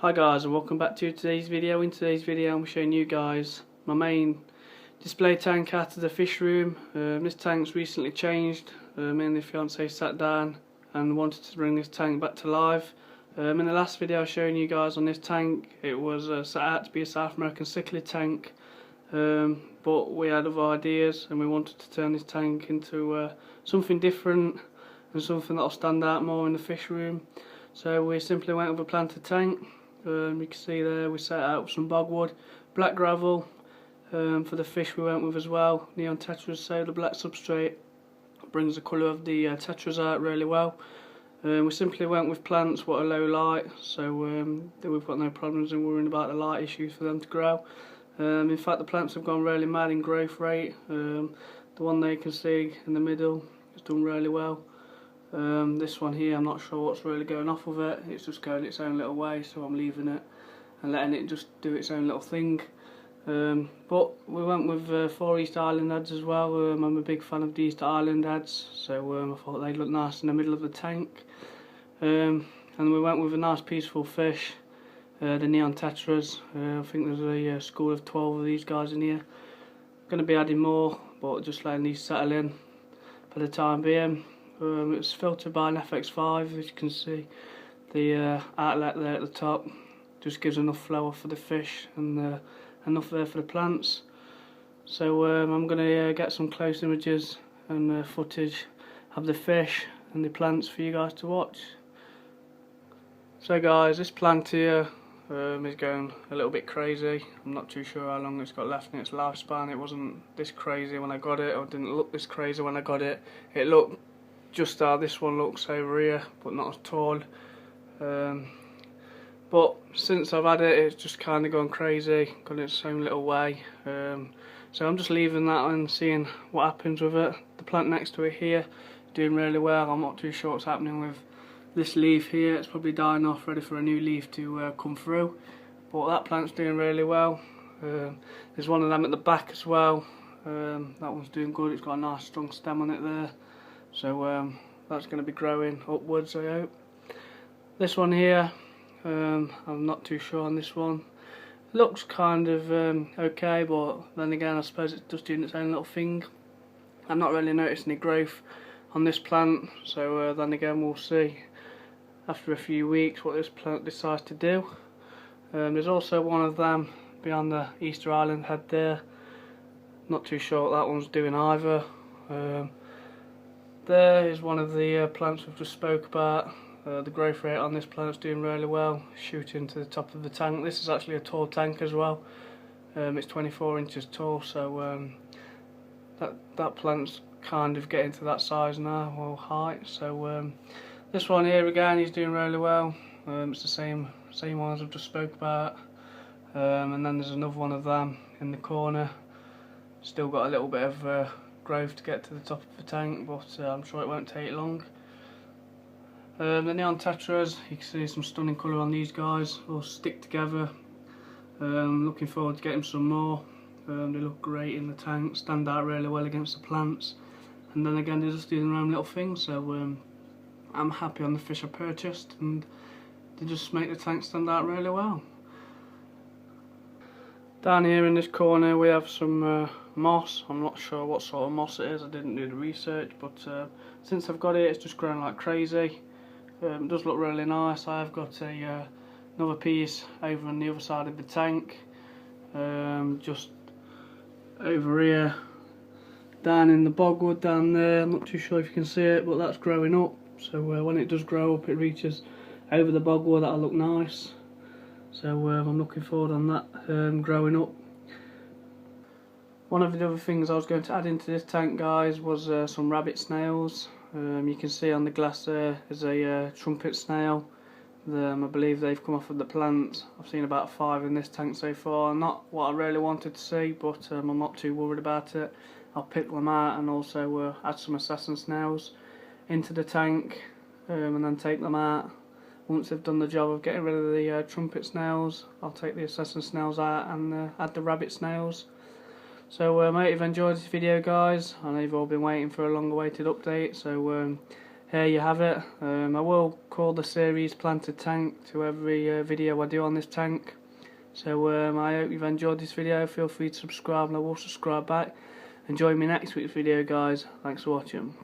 Hi guys, and welcome back to today's video. In today's video I'm showing you guys my main display tank out of the fish room. This tank's recently changed. Me and the fiance sat down and wanted to bring this tank back to life. In the last video I was showing you guys on this tank, it was set out to be a South American cichlid tank, but we had other ideas and we wanted to turn this tank into something different and something that'll stand out more in the fish room. So we simply went with a planted tank. You can see there we set out with some bogwood, black gravel. For the fish we went with as well, neon tetras, so the black substrate brings the colour of the tetras out really well. We simply went with plants what are low light, so we've got no problems in worrying about the light issues for them to grow. In fact the plants have gone really mad in growth rate. The one there you can see in the middle has done really well. This one here, I'm not sure what's really going off with it. It's just going its own little way, so I'm leaving it and letting it just do its own little thing. But we went with 4 Easter Island Adze as well. I'm a big fan of the Easter Island Adze, so I thought they'd look nice in the middle of the tank. And we went with a nice peaceful fish, the neon tetras. I think there's a school of 12 of these guys in here. Going to be adding more, but just letting these settle in for the time being. It's filtered by an FX5, as you can see. The outlet there at the top just gives enough flow for the fish and enough there for the plants. So I'm going to get some close images and footage of the fish and the plants for you guys to watch. So guys, this plant here is going a little bit crazy. I'm not too sure how long it's got left in its lifespan. It wasn't this crazy when I got it, or didn't look this crazy when I got it. It looked just how this one looks over here, but not as tall. But since I've had it, it's just kind of gone crazy, gone its own little way. So I'm just leaving that and seeing what happens with it. The plant next to it here, doing really well. I'm not too sure what's happening with this leaf here. It's probably dying off, ready for a new leaf to come through. But that plant's doing really well. There's one of them at the back as well. That one's doing good. It's got a nice strong stem on it there. So that's going to be growing upwards, I hope. This one here, I'm not too sure on this one. Looks kind of okay, but then again I suppose it's just doing its own little thing. I'm not really noticing any growth on this plant, so then again we'll see after a few weeks what this plant decides to do. There's also one of them beyond the Easter Island head there. Not too sure what that one's doing either. There is one of the plants we've just spoke about. The growth rate on this plant's doing really well, shooting to the top of the tank. This is actually a tall tank as well. It's 24 inches tall, so that plant's kind of getting to that size now, or height. So this one here again is doing really well. It's the same ones I've just spoke about. And then there's another one of them in the corner. Still got a little bit of growth to get to the top of the tank, but I'm sure it won't take long. The neon tetras, you can see some stunning colour on these guys, all stick together. Looking forward to getting some more. They look great in the tank, stand out really well against the plants, and then again they're just doing their own little thing. So I'm happy on the fish I purchased, and they just make the tank stand out really well. Down here in this corner we have some moss. I'm not sure what sort of moss it is, I didn't do the research, but since I've got it, it's just growing like crazy. It does look really nice. I've got another piece over on the other side of the tank, just over here, down in the bogwood down there. I'm not too sure if you can see it, but that's growing up. So when it does grow up, it reaches over the bogwood. That'll look nice. So I'm looking forward on that growing up. One of the other things I was going to add into this tank, guys, was some rabbit snails. You can see on the glass there is a trumpet snail. I believe they've come off of the plant. I've seen about 5 in this tank so far. Not what I really wanted to see, but I'm not too worried about it. I'll pick them out and also add some assassin snails into the tank, and then take them out. Once they've done the job of getting rid of the trumpet snails, I'll take the assassin snails out and add the rabbit snails. So I hope you've enjoyed this video, guys. I know you've all been waiting for a long awaited update, so here you have it. I will call the series Planted Tank to every video I do on this tank. So I hope you've enjoyed this video. Feel free to subscribe and I will subscribe back. And join me next week's video, guys. Thanks for watching.